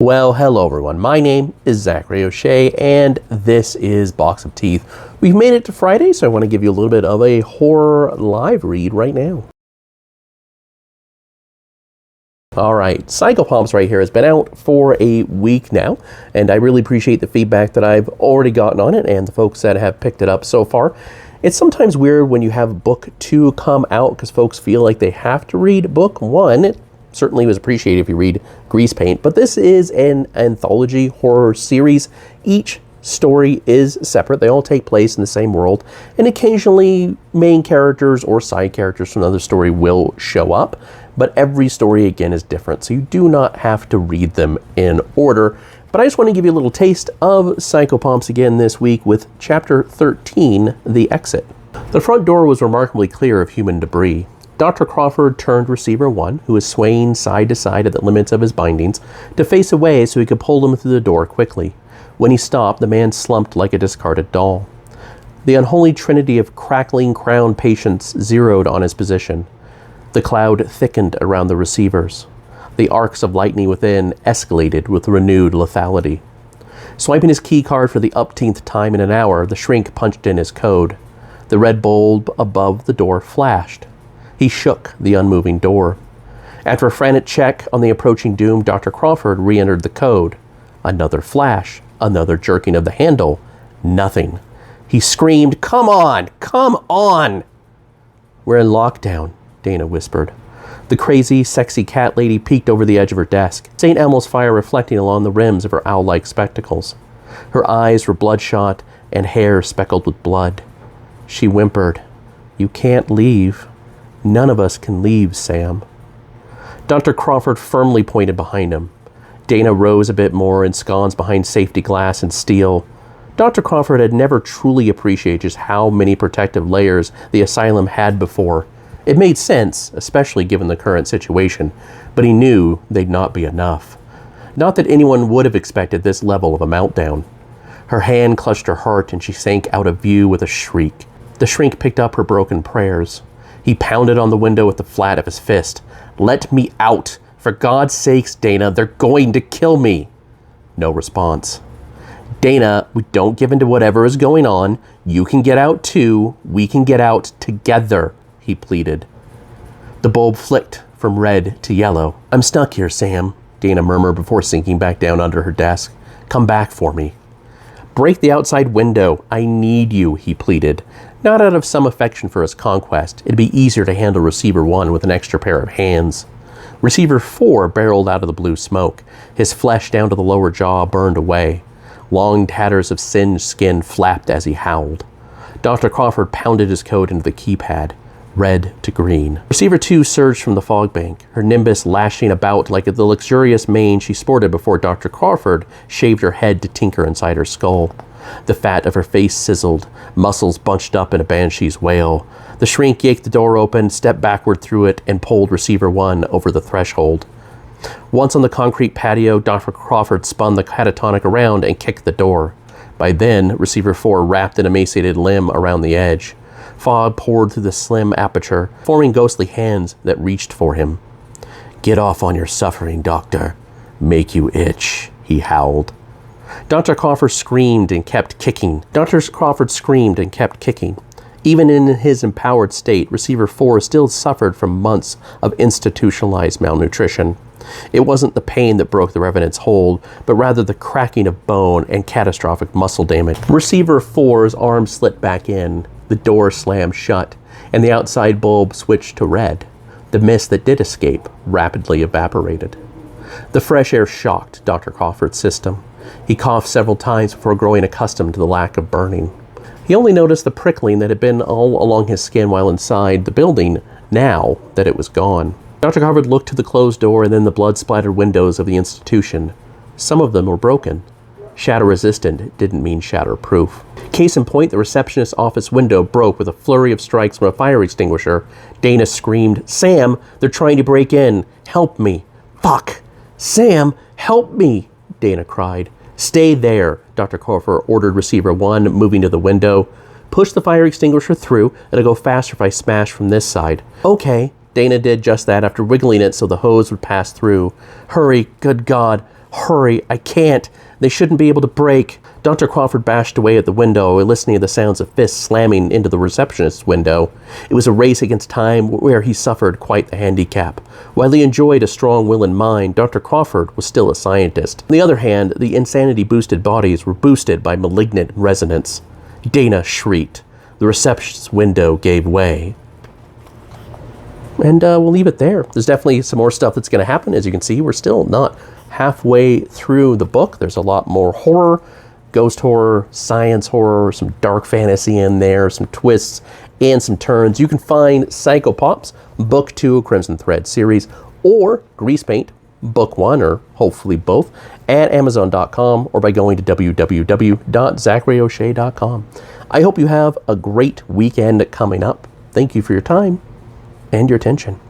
Well, hello everyone. My name is Zachary O'Shea, and this is Box of Teeth. We've made it to Friday, so I want to give you a little bit of a horror live read right now. Alright, Psychopomps right here has been out for a week now, and I really appreciate the feedback that I've already gotten on it and the folks that have picked it up so far. It's sometimes weird when you have book 2 come out because folks feel like they have to read book 1. It certainly was appreciated if you read Grease Paint, but this is an anthology horror series. Each story is separate. They all take place in the same world, and occasionally main characters or side characters from another story will show up, but every story again is different, so you do not have to read them in order. But I just want to give you a little taste of Psychopomps again this week with Chapter 13, The Exit. The front door was remarkably clear of human debris. Dr. Crawford turned receiver 1, who was swaying side to side at the limits of his bindings, to face away so he could pull him through the door quickly. When he stopped, the man slumped like a discarded doll. The unholy trinity of crackling crown patients zeroed on his position. The cloud thickened around the receivers. The arcs of lightning within escalated with renewed lethality. Swiping his key card for the upteenth time in an hour, the shrink punched in his code. The red bulb above the door flashed. He shook the unmoving door. After a frantic check on the approaching doom, Dr. Crawford re-entered the code. Another flash, another jerking of the handle. Nothing. He screamed, "Come on! Come on!" "We're in lockdown," Dana whispered. The crazy, sexy cat lady peeked over the edge of her desk, St. Elmo's fire reflecting along the rims of her owl-like spectacles. Her eyes were bloodshot and hair speckled with blood. She whimpered, "You can't leave. None of us can leave, Sam." Dr. Crawford firmly pointed behind him. Dana rose a bit more, ensconced behind safety glass and steel. Dr. Crawford had never truly appreciated just how many protective layers the asylum had before. It made sense, especially given the current situation, but he knew they'd not be enough. Not that anyone would have expected this level of a meltdown. Her hand clutched her heart and she sank out of view with a shriek. The shrink picked up her broken prayers. He pounded on the window with the flat of his fist. "Let me out! For God's sakes, Dana, they're going to kill me!" No response. "Dana, we don't give in to whatever is going on. You can get out too. We can get out together," he pleaded. The bulb flicked from red to yellow. "I'm stuck here, Sam," Dana murmured before sinking back down under her desk. "Come back for me." "Break the outside window. I need you," he pleaded. Not out of some affection for his conquest. It'd be easier to handle Receiver 1 with an extra pair of hands. Receiver 4 barreled out of the blue smoke. His flesh down to the lower jaw burned away. Long tatters of singed skin flapped as he howled. Dr. Crawford pounded his code into the keypad. Red to green. Receiver 2 surged from the fog bank, her nimbus lashing about like the luxurious mane she sported before Dr. Crawford shaved her head to tinker inside her skull. The fat of her face sizzled, muscles bunched up in a banshee's wail. The shrink yanked the door open, stepped backward through it, and pulled Receiver 1 over the threshold. Once on the concrete patio, Dr. Crawford spun the catatonic around and kicked the door. By then, Receiver 4 wrapped an emaciated limb around the edge. Fog poured through the slim aperture, forming ghostly hands that reached for him. "Get off on your suffering, Doctor. Make you itch," he howled. Dr. Crawford screamed and kept kicking. Even in his empowered state, Receiver 4 still suffered from months of institutionalized malnutrition. It wasn't the pain that broke the Revenant's hold, but rather the cracking of bone and catastrophic muscle damage. Receiver 4's arm slipped back in. The door slammed shut, and the outside bulb switched to red. The mist that did escape rapidly evaporated. The fresh air shocked Dr. Crawford's system. He coughed several times before growing accustomed to the lack of burning. He only noticed the prickling that had been all along his skin while inside the building, now that it was gone. Dr. Crawford looked to the closed door and then the blood-splattered windows of the institution. Some of them were broken. Shatter-resistant didn't mean shatter-proof. Case in point, the receptionist's office window broke with a flurry of strikes from a fire extinguisher. Dana screamed, "Sam, they're trying to break in. Help me." "Fuck! Sam, help me!" Dana cried. "Stay there," Dr. Crawford ordered Receiver 1, moving to the window. "Push the fire extinguisher through. It'll go faster if I smash from this side." "Okay." Dana did just that after wiggling it so the hose would pass through. "Hurry, good God. Hurry, I can't. They shouldn't be able to break. Dr. Crawford bashed away at the window, listening to the sounds of fists slamming into the receptionist's window. It was a race against time where he suffered quite the handicap. While he enjoyed a strong will and mind, Dr. Crawford was still a scientist. On the other hand, the insanity-boosted bodies were boosted by malignant resonance. Dana shrieked. The receptionist's window gave way. And we'll leave it there. There's definitely some more stuff that's going to happen. As you can see, we're still not halfway through the book. There's a lot more horror, ghost horror, science horror, some dark fantasy in there, some twists, and some turns. You can find Psychopomps, Book 2, Crimson Thread series, or Grease Paint, Book 1, or hopefully both, at Amazon.com or by going to www.zacharyoshay.com. I hope you have a great weekend coming up. Thank you for your time and your attention.